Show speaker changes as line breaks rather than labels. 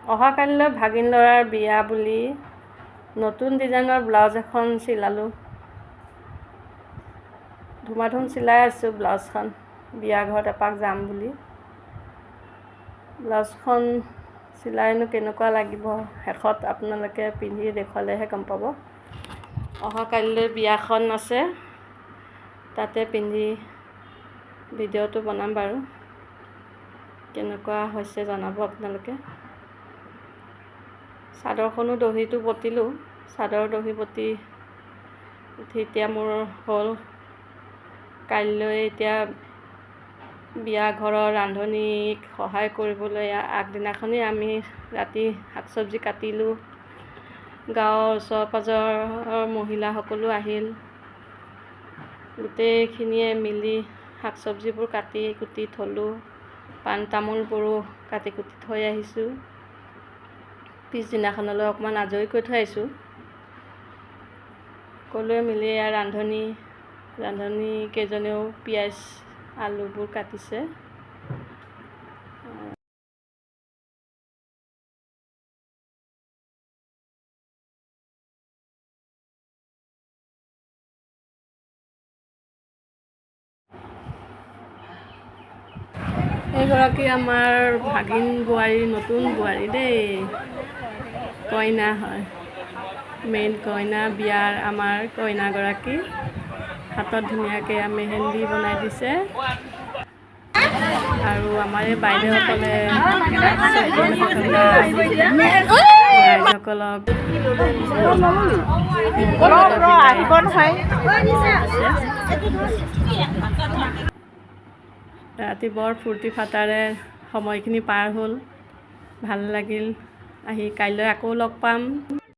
অহাকালিলৈ ভাগিন ল'ৰাৰ বিয়া বুলি নতুন ডিজাইনৰ ব্লাউজ এখন চিলালোঁ। ধুমাধুম চিলাই আছোঁ ব্লাউজখন, বিয়া ঘৰত এপাক যাম বুলি। ব্লাউজখন চিলাইনো কেনেকুৱা লাগিব, শেষত আপোনালোকে পিন্ধি দেখুৱালেহে গম পাব। অহাকালিলৈ বিয়াখন আছে, তাতে পিন্ধি ভিডিঅ'টো বনাম বাৰু। কেনেকুৱা হৈছে জনাব আপোনালোকে। চাদৰখনো দহিটো বটিলোঁ, চাদৰ দহি বটি উঠি এতিয়া মোৰ হ'ল। কাইলৈ এতিয়া বিয়া ঘৰৰ ৰান্ধনীক সহায় কৰিবলৈ আগদিনাখনেই আমি ৰাতি শাক চব্জি কাটিলোঁ। গাঁৱৰ ওচৰ পাঁজৰৰ মহিলাসকলো আহিল, গোটেইখিনিয়ে মিলি শাক চব্জিবোৰ কাটি কুটি থলোঁ। পাণ তামোলবোৰো কাটি কুটি থৈ আহিছোঁ। পিছদিনাখনলৈ অকণমান আজৰি কৰি থৈ আহিছোঁ। সকলোৱে মিলি ৰান্ধনী কেইজনেও পিঁয়াজ আলুবোৰ কাটিছে। এইগৰাকী আমাৰ ভাগিন বোৱাৰী, নতুন বোৱাৰী দেই, কইনা হয়, মেইন কইনা। বিয়াৰ আমাৰ কইনাগৰাকী হাতত ধুনীয়াকৈ মেহেন্দি বনাই দিছে। আৰু আমাৰ এই বাইদেউসকলে ৰাইজসকলক ৰাতি বৰ ফূৰ্তি ফাৰ্তাৰে সময়খিনি পাৰ হ'ল, ভাল লাগিল আহি। কাইলৈ আকৌ লগ পাম।